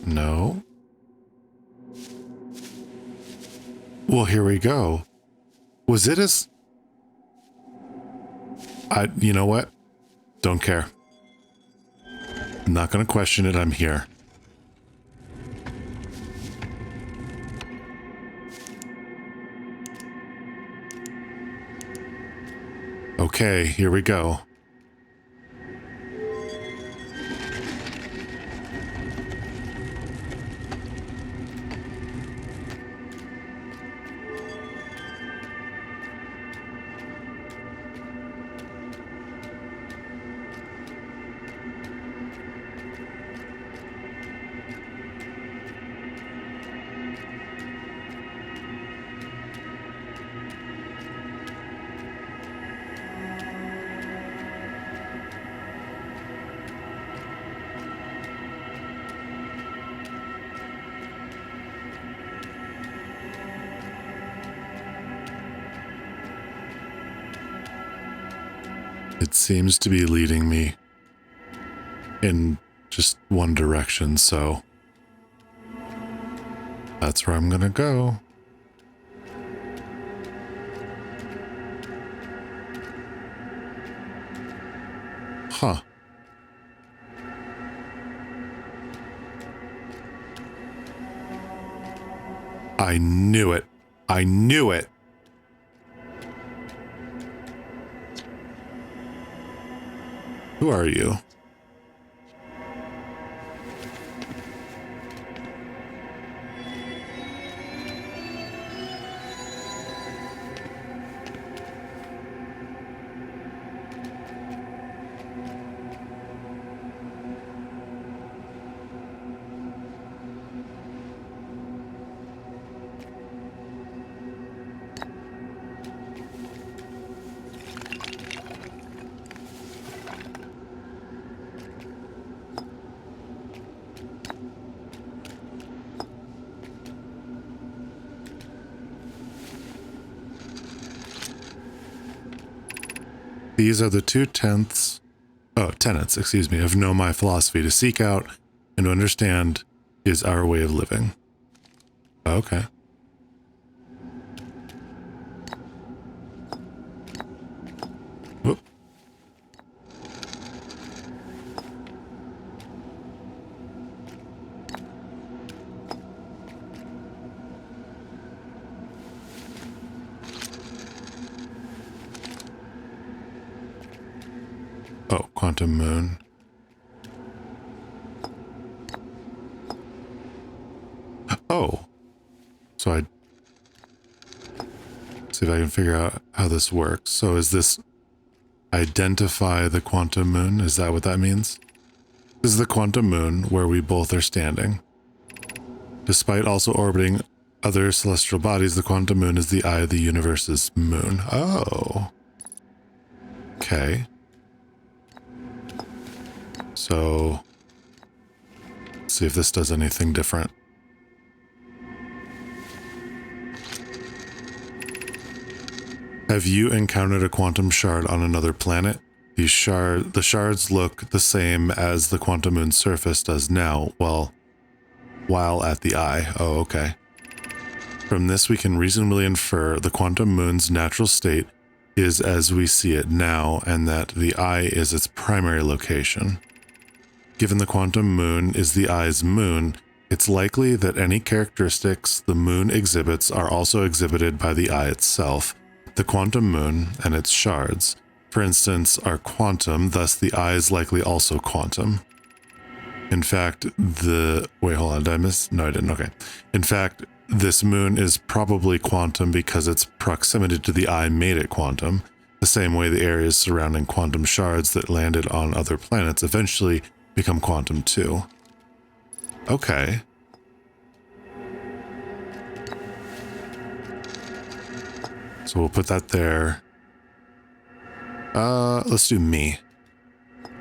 No. Well, here we go. Was it as... you know what? Don't care. I'm not going to question it. I'm here. Okay, here we go. It seems to be leading me in just one direction, so that's where I'm gonna go. Huh. I knew it. I knew it. Who are you? These are the tenets, excuse me, of Know My Philosophy. To seek out and to understand is our way of living. Okay. Whoop. Oh, quantum moon. Oh. So see if I can figure out how this works. So is this identify the quantum moon? Is that what that means? This is the quantum moon where we both are standing. Despite also orbiting other celestial bodies, the quantum moon is the eye of the universe's moon. Oh. Okay. So, let's see if this does anything different. Have you encountered a quantum shard on another planet? The shards look the same as the quantum moon's surface does now, while at the eye. Oh, okay. From this, we can reasonably infer the quantum moon's natural state is as we see it now, and that the eye is its primary location. Given the quantum moon is the eye's moon, it's likely that any characteristics the moon exhibits are also exhibited by the eye itself. The quantum moon and its shards, for instance, are quantum, thus the eye is likely also quantum. In fact, wait, hold on, did I miss? No, I didn't, okay. In fact, this moon is probably quantum because its proximity to the eye made it quantum, the same way the areas surrounding quantum shards that landed on other planets eventually become quantum too. Okay. So we'll put that there. Let's do me.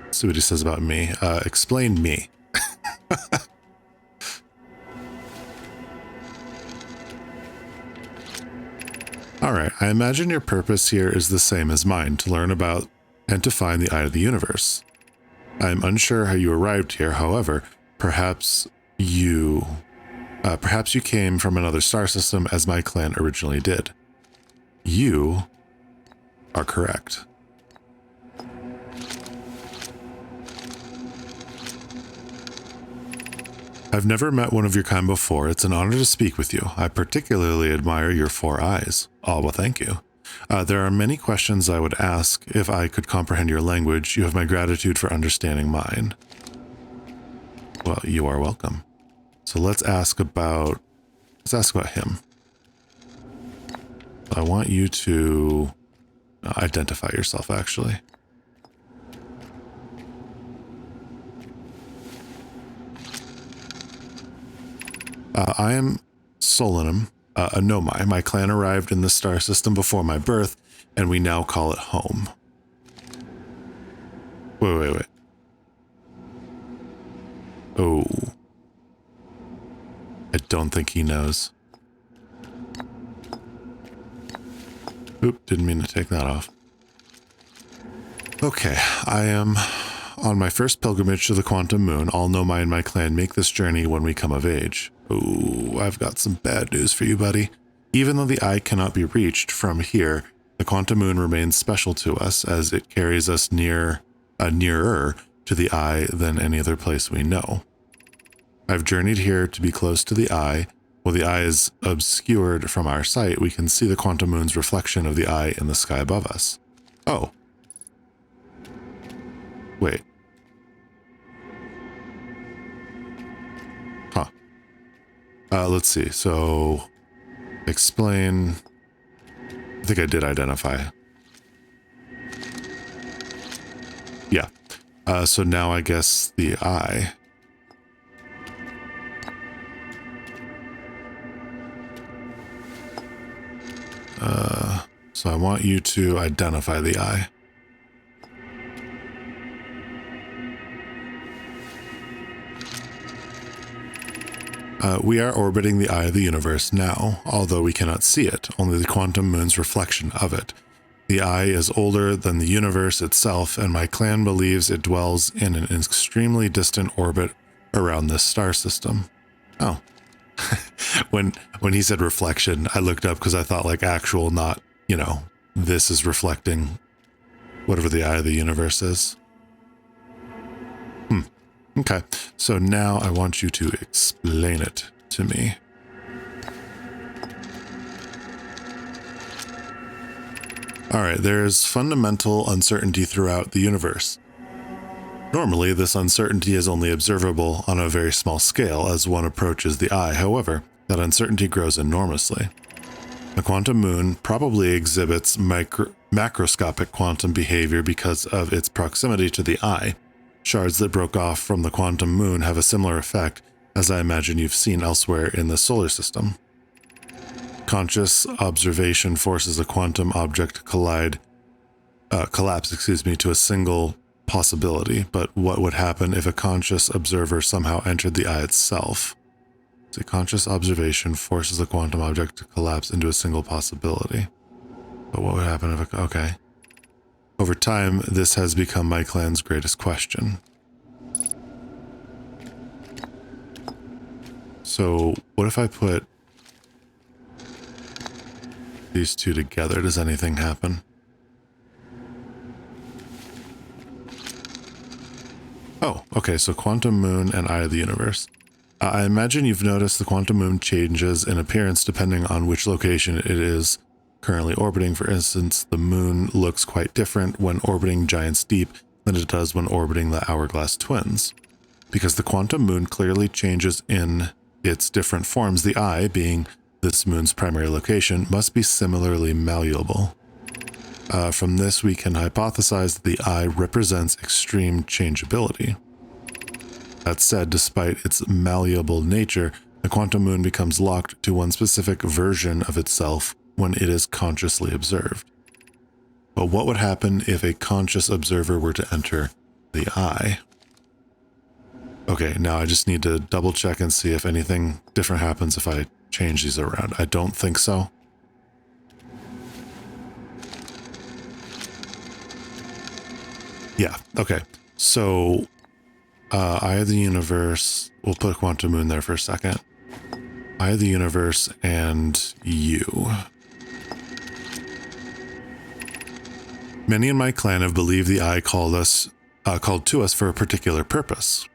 Let's see what he says about me. Explain me. Alright, I imagine your purpose here is the same as mine, to learn about and to find the eye of the universe. I'm unsure how you arrived here, however, perhaps you, perhaps you came from another star system as my clan originally did. You are correct. I've never met one of your kind before. It's an honor to speak with you. I particularly admire your 4 eyes. Oh, well, thank you. There are many questions I would ask if I could comprehend your language. You have my gratitude for understanding mine. Well, you are welcome. So let's ask about him. I want you to identify yourself, actually. I am Solanum, a Nomai. My clan arrived in the star system before my birth, and we now call it home. Wait. Oh. I don't think he knows. Oop, didn't mean to take that off. Okay, I am on my first pilgrimage to the Quantum Moon. All Nomai and my clan make this journey when we come of age. Ooh, I've got some bad news for you, buddy. Even though the eye cannot be reached from here, the Quantum Moon remains special to us as it carries us nearer to the eye than any other place we know. I've journeyed here to be close to the eye. While the eye is obscured from our sight, we can see the Quantum Moon's reflection of the eye in the sky above us. Oh. Wait. Huh. Let's see. So, explain. I think I did identify. Yeah. So now I guess the eye. So I want you to identify the eye. We are orbiting the eye of the universe now, although we cannot see it, only the Quantum Moon's reflection of it. The eye is older than the universe itself, and my clan believes it dwells in an extremely distant orbit around this star system. Oh. When he said reflection, I looked up because I thought like actual, not, you know, this is reflecting whatever the eye of the universe is. Okay, so now I want you to explain it to me. Alright, there's fundamental uncertainty throughout the universe. Normally, this uncertainty is only observable on a very small scale as one approaches the eye. However, that uncertainty grows enormously. The Quantum Moon probably exhibits macroscopic quantum behavior because of its proximity to the eye. Shards that broke off from the Quantum Moon have a similar effect, as I imagine you've seen elsewhere in the solar system. Conscious observation forces a quantum object to collapse to a single possibility, but what would happen if a conscious observer somehow entered the eye itself? So conscious observation forces a quantum object to collapse into a single possibility. But what would happen if okay. Over time, this has become my clan's greatest question. So, what if I put these two together? Does anything happen? Oh, okay, so Quantum Moon and Eye of the Universe. I imagine you've noticed the Quantum Moon changes in appearance depending on which location it is currently orbiting. For instance, the moon looks quite different when orbiting Giants Deep than it does when orbiting the Hourglass Twins. Because the Quantum Moon clearly changes in its different forms, the eye, being this moon's primary location, must be similarly malleable. From this, we can hypothesize that the eye represents extreme changeability. That said, despite its malleable nature, the Quantum Moon becomes locked to one specific version of itself when it is consciously observed. But what would happen if a conscious observer were to enter the eye? Okay, now I just need to double check and see if anything different happens if I change these around. I don't think so. Yeah, okay. So Eye of the Universe. We'll put Quantum Moon there for a second. Eye of the Universe and you. Many in my clan have believed the Eye called to us for a particular purpose.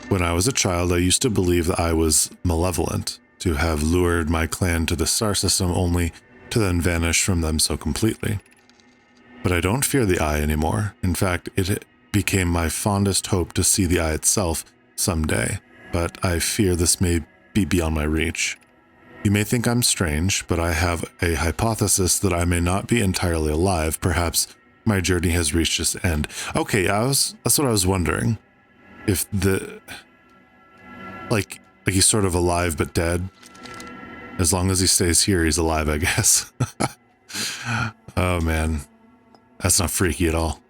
When I was a child, I used to believe the Eye was malevolent, to have lured my clan to the star system only to then vanish from them so completely. But I don't fear the Eye anymore. In fact, it became my fondest hope to see the Eye itself someday, but I fear this may be beyond my reach. You may think I'm strange, but I have a hypothesis that I may not be entirely alive. Perhaps my journey has reached its end. Okay, that's what I was wondering. If like he's sort of alive but dead. As long as he stays here, he's alive, I guess. Oh man, that's not freaky at all.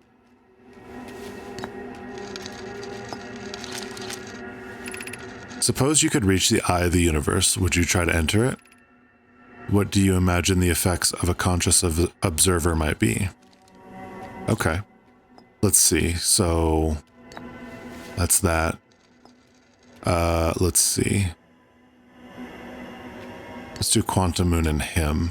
Suppose you could reach the Eye of the Universe. Would you try to enter it? What do you imagine the effects of a conscious observer might be? Okay. Let's see. So that's that. Let's see. Let's do Quantum Moon and him.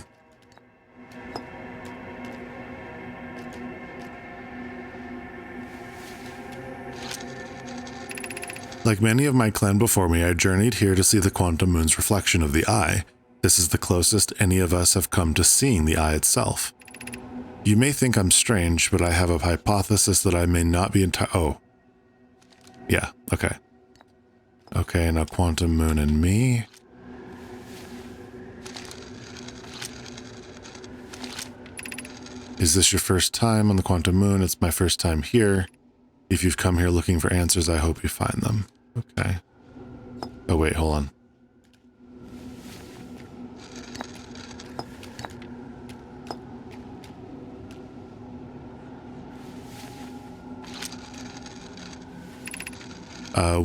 Like many of my clan before me, I journeyed here to see the Quantum Moon's reflection of the Eye. This is the closest any of us have come to seeing the Eye itself. You may think I'm strange, but I have a hypothesis that I may not be oh. Yeah, okay. Okay, now Quantum Moon and me. Is this your first time on the Quantum Moon? It's my first time here. If you've come here looking for answers, I hope you find them. Okay. Oh wait, hold on.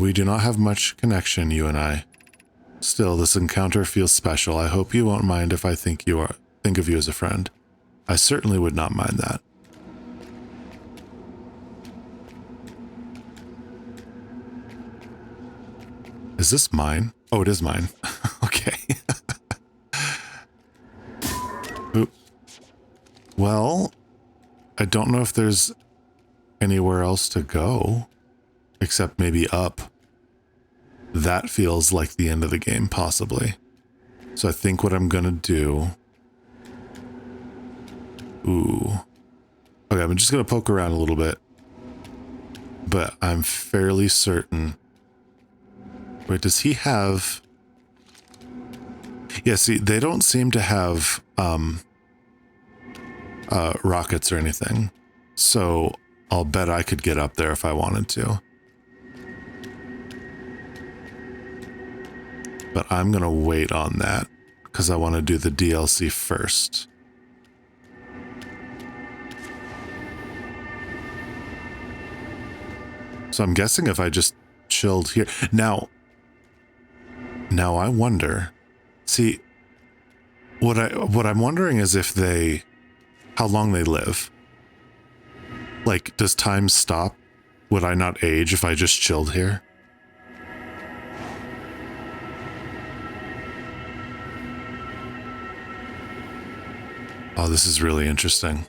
We do not have much connection, you and I. Still, this encounter feels special. I hope you won't mind if I think of you as a friend. I certainly would not mind that. Is this mine? Oh, it is mine. Okay. Oop. Well, I don't know if there's anywhere else to go, except maybe up. That feels like the end of the game, possibly. So I think what I'm gonna do... Ooh. Okay, I'm just gonna poke around a little bit. But I'm fairly certain... Wait, does he have... Yeah, see, they don't seem to have rockets or anything. So I'll bet I could get up there if I wanted to. But I'm gonna wait on that because I want to do the DLC first. So I'm guessing if I just chilled here. Now I wonder, see, what I'm wondering is if how long they live. Like, does time stop? Would I not age if I just chilled here? Oh, this is really interesting.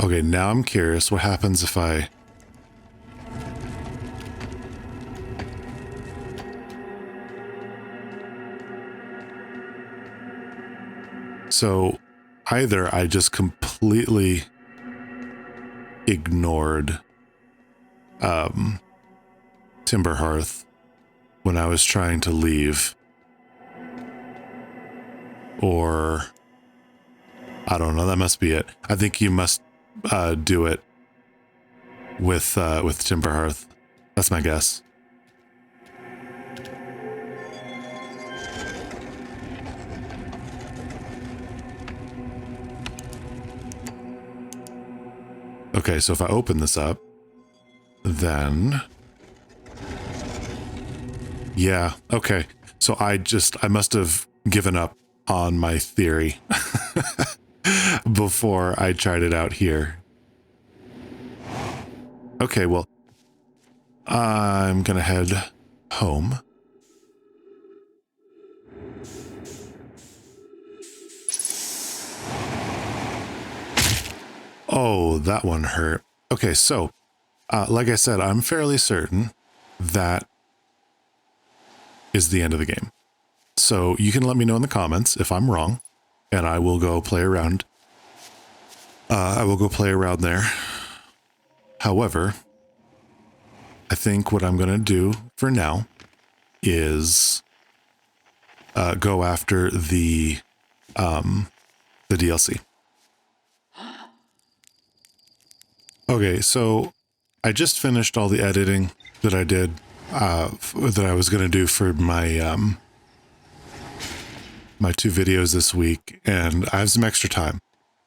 Okay, now I'm curious what happens if I... So, either I just completely ignored Timber Hearth when I was trying to leave, or I don't know, that must be it. I think you must do it with Timber Hearth. That's my guess. Okay, so if I open this up, then... Yeah, okay. So I must have given up on my theory before I tried it out here. Okay, well, I'm gonna head home. Oh, that one hurt. Okay, so, like I said, I'm fairly certain that is the end of the game. So you can let me know in the comments if I'm wrong, and I will go play around. I will go play around there. However, I think what I'm going to do for now is go after the DLC. Okay, so I just finished all the editing that I did, that I was going to do for my my 2 videos this week, and I have some extra time,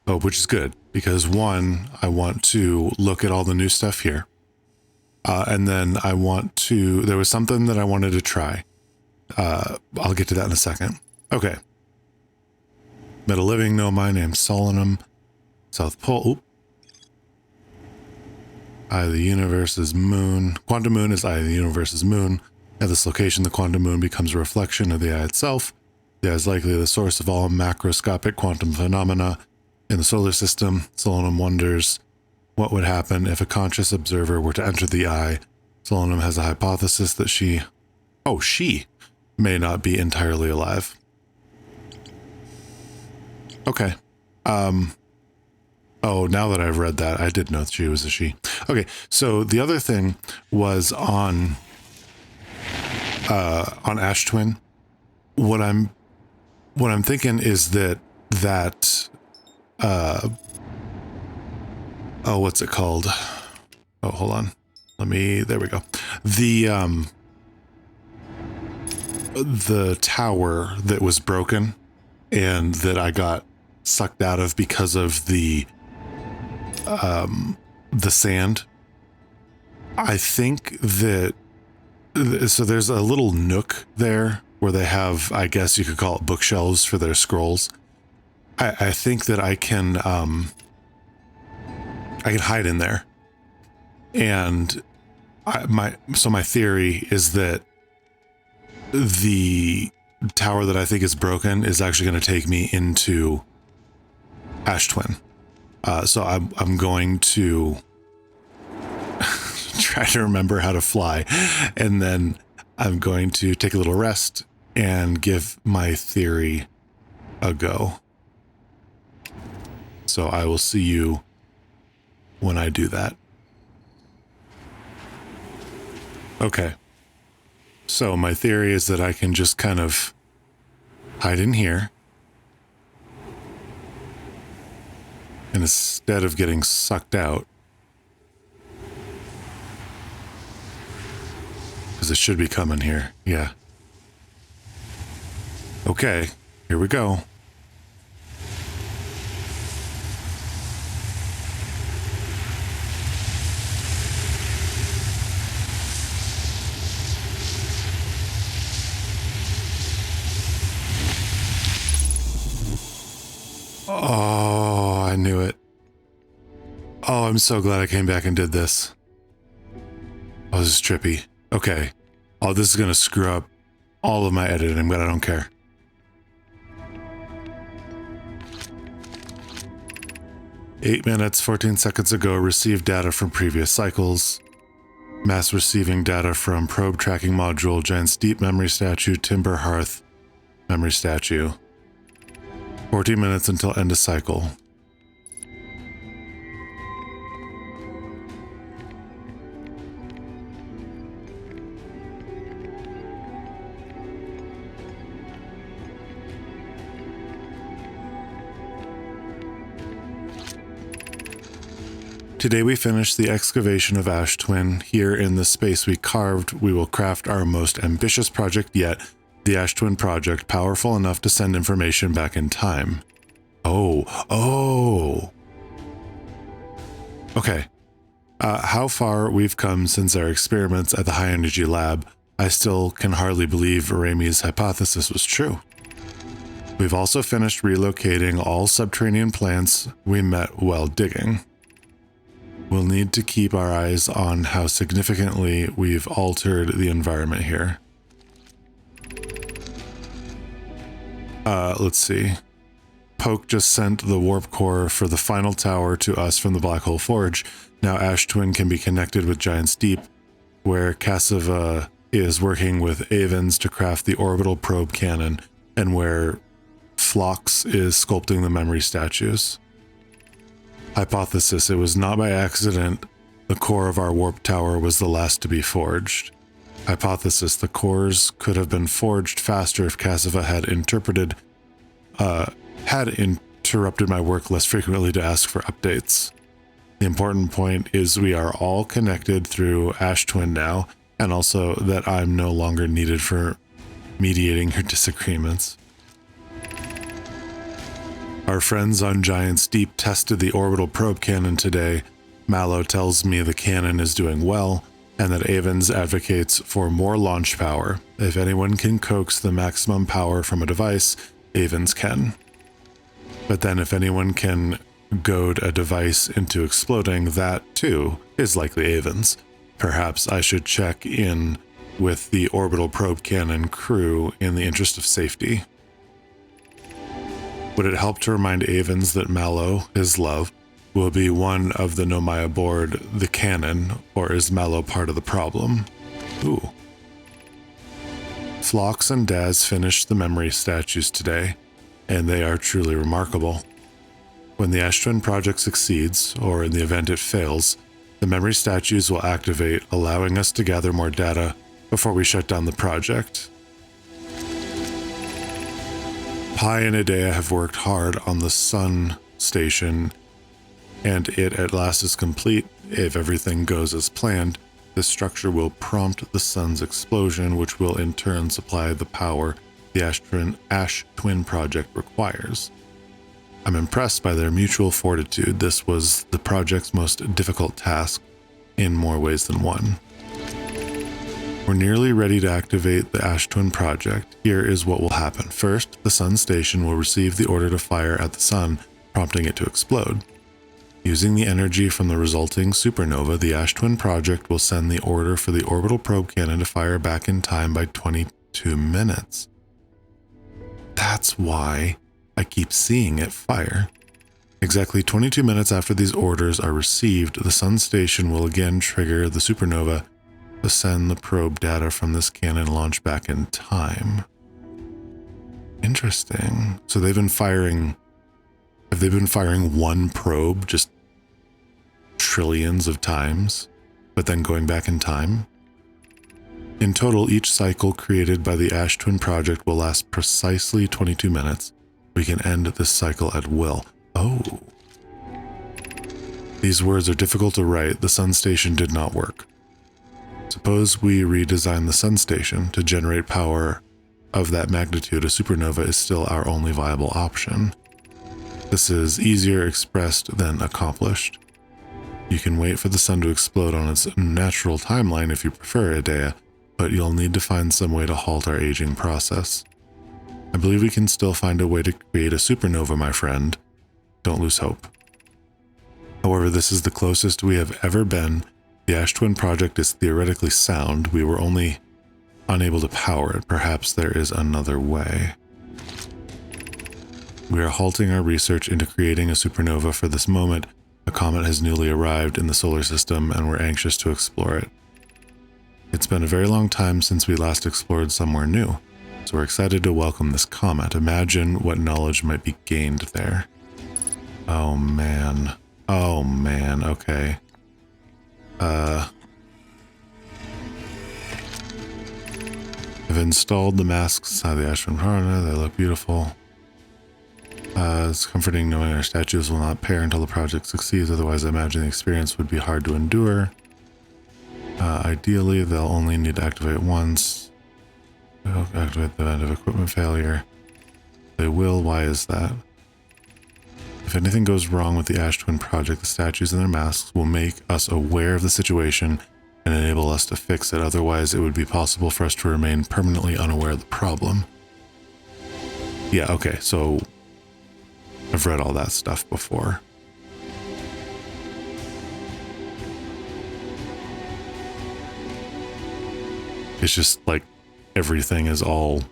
which is good because one, I want to look at all the new stuff here, and then I want to. There was something that I wanted to try. I'll get to that in a second. Okay. Meta Living, no, my name's Solanum. South Pole. Oop. Eye of the Universe's moon. Quantum moon is eye of the Universe's moon. At this location, the quantum moon becomes a reflection of the eye itself. The eye is likely the source of all macroscopic quantum phenomena in the solar system. Solanum wonders what would happen if a conscious observer were to enter the eye. Solanum has a hypothesis that she may not be entirely alive. Okay. Oh, now that I've read that, I did know that she was a she. Okay, so the other thing was on Ash Twin. What I'm thinking is that oh, what's it called? Oh, hold on. There we go. The tower that was broken and that I got sucked out of because of the sand. I think that, so there's a little nook there where they have, I guess you could call it bookshelves for their scrolls. I think that I can hide in there. And my theory is that the tower that I think is broken is actually going to take me into Ash Twin. So I'm going to try to remember how to fly, and then I'm going to take a little rest and give my theory a go. So I will see you when I do that. Okay. So my theory is that I can just kind of hide in here. And instead of getting sucked out, because it should be coming here. Yeah. Okay, here we go. Oh, I knew it. Oh, I'm so glad I came back and did this. Oh, this is trippy. Okay. Oh, this is going to screw up all of my editing, but I don't care. "8 minutes, 14 seconds ago, received data from previous cycles. Mass receiving data from probe tracking module, giant steep memory statue, timber hearth memory statue. 14 minutes until end of cycle. Today we finish the excavation of Ash Twin. Here in the space we carved, we will craft our most ambitious project yet, the Ash Twin project, powerful enough to send information back in time." Oh. Okay. How far we've come since our experiments at the high energy lab. I still can hardly believe Raimi's hypothesis was true. We've also finished relocating all subterranean plants we met while digging. We'll need to keep our eyes on how significantly we've altered the environment here. Let's see. Poke just sent the warp core for the final tower to us from the Black Hole Forge. Now Ash Twin can be connected with Giant's Deep, where Cassava is working with Avens to craft the orbital probe cannon, and where Phlox is sculpting the memory statues. Hypothesis: it was not by accident the core of our warp tower was the last to be forged. Hypothesis: the cores could have been forged faster if Cassava had interrupted my work less frequently to ask for updates. The important point is we are all connected through Ash Twin now, and also that I'm no longer needed for mediating your disagreements. Our friends on Giant's Deep tested the orbital probe cannon today. MacLeod tells me the cannon is doing well, and that Avens advocates for more launch power. If anyone can coax the maximum power from a device, Avens can. But then if anyone can goad a device into exploding, that too is likely Avens. Perhaps I should check in with the orbital probe cannon crew in the interest of safety. Would it help to remind Avens that MacLeod, his love, will be one of the Nomai aboard the cannon, or is MacLeod part of the problem? Ooh. Phlox and Daz finished the memory statues today, and they are truly remarkable. When the Ash Twin project succeeds, or in the event it fails, the memory statues will activate, allowing us to gather more data before we shut down the project. Pi and Idea have worked hard on the Sun Station, and it at last is complete. If everything goes as planned, this structure will prompt the Sun's explosion, which will in turn supply the power the Ash Twin project requires. I'm impressed by their mutual fortitude. This was the project's most difficult task in more ways than one. We're nearly ready to activate the Ash Twin project. Here is what will happen. First, the Sun Station will receive the order to fire at the Sun, prompting it to explode. Using the energy from the resulting supernova, the Ash Twin project will send the order for the orbital probe cannon to fire back in time by 22 minutes. That's why I keep seeing it fire. Exactly 22 minutes after these orders are received, the Sun Station will again trigger the supernova to send the probe data from this cannon launch back in time. Interesting. So they've been firing... Have they been firing one probe just trillions of times, but then going back in time? In total, each cycle created by the Ash Twin project will last precisely 22 minutes. We can end this cycle at will. Oh. These words are difficult to write. The Sun Station did not work. Suppose we redesign the Sun Station to generate power of that magnitude. A supernova is still our only viable option. This is easier expressed than accomplished. You can wait for the sun to explode on its natural timeline if you prefer, Idea, but you'll need to find some way to halt our aging process. I believe we can still find a way to create a supernova, my friend. Don't lose hope. However, this is the closest we have ever been. The Ash Twin project is theoretically sound. We were only unable to power it. Perhaps there is another way. We are halting our research into creating a supernova for this moment. A comet has newly arrived in the solar system, and we're anxious to explore it. It's been a very long time since we last explored somewhere new, so we're excited to welcome this comet. Imagine what knowledge might be gained there. Oh man. Oh man, okay. I've installed the masks inside the Ash Twin project. They look beautiful. It's comforting knowing our statues will not pair until the project succeeds, otherwise I imagine the experience would be hard to endure. Ideally, they'll only need to activate once. They'll activate the event of equipment failure. They will, why is that? If anything goes wrong with the Ash Twin project, the statues and their masks will make us aware of the situation and enable us to fix it, otherwise it would be possible for us to remain permanently unaware of the problem. Yeah, okay, so I've read all that stuff before. It's just like everything is all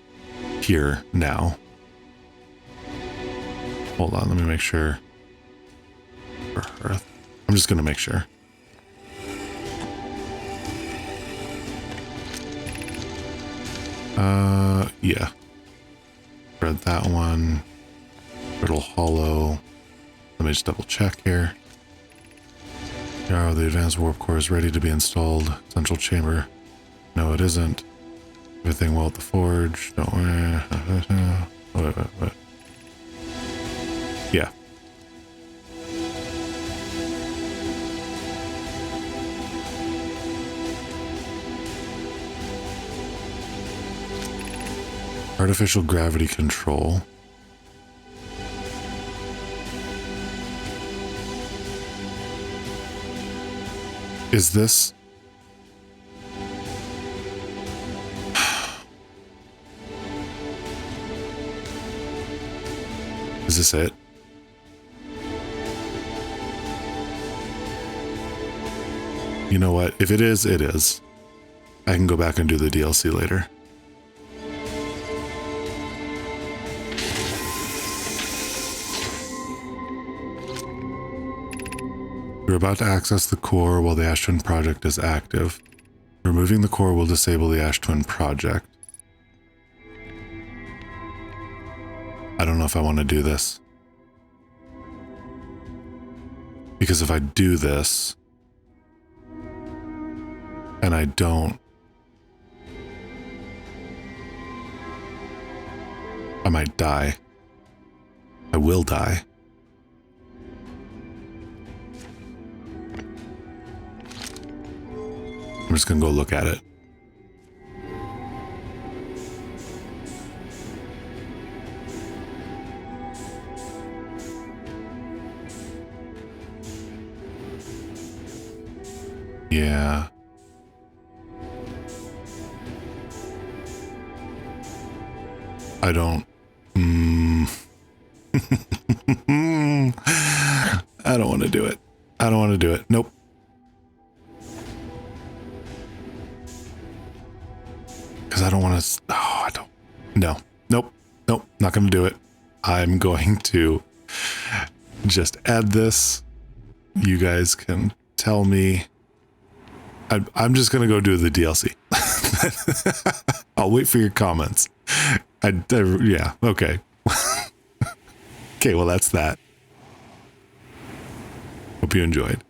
here now. Hold on, let me make sure. For Earth. I'm just gonna make sure. Yeah. Read that one. Brittle Hollow. Let me just double check here. Yeah, the advanced warp core is ready to be installed. Central chamber. No, it isn't. Everything well at the forge. Don't worry. What? Yeah. Artificial gravity control. Is this? Is this it? You know what? If it is, it is. I can go back and do the DLC later. We're about to access the core while the Ash Twin project is active. Removing the core will disable the Ash Twin project. I don't know if I want to do this. Because if I do this, and I don't, I might die. I will die. I'm just gonna go look at it. Yeah. I don't. I don't want to do it. I don't want to do it. Nope. Because I don't want to. Oh, I don't. No. Nope. Nope. Not going to do it. I'm going to just add this. You guys can tell me. I'm just going to go do the DLC. I'll wait for your comments. Yeah. Okay. Okay. Well, that's that. Hope you enjoyed.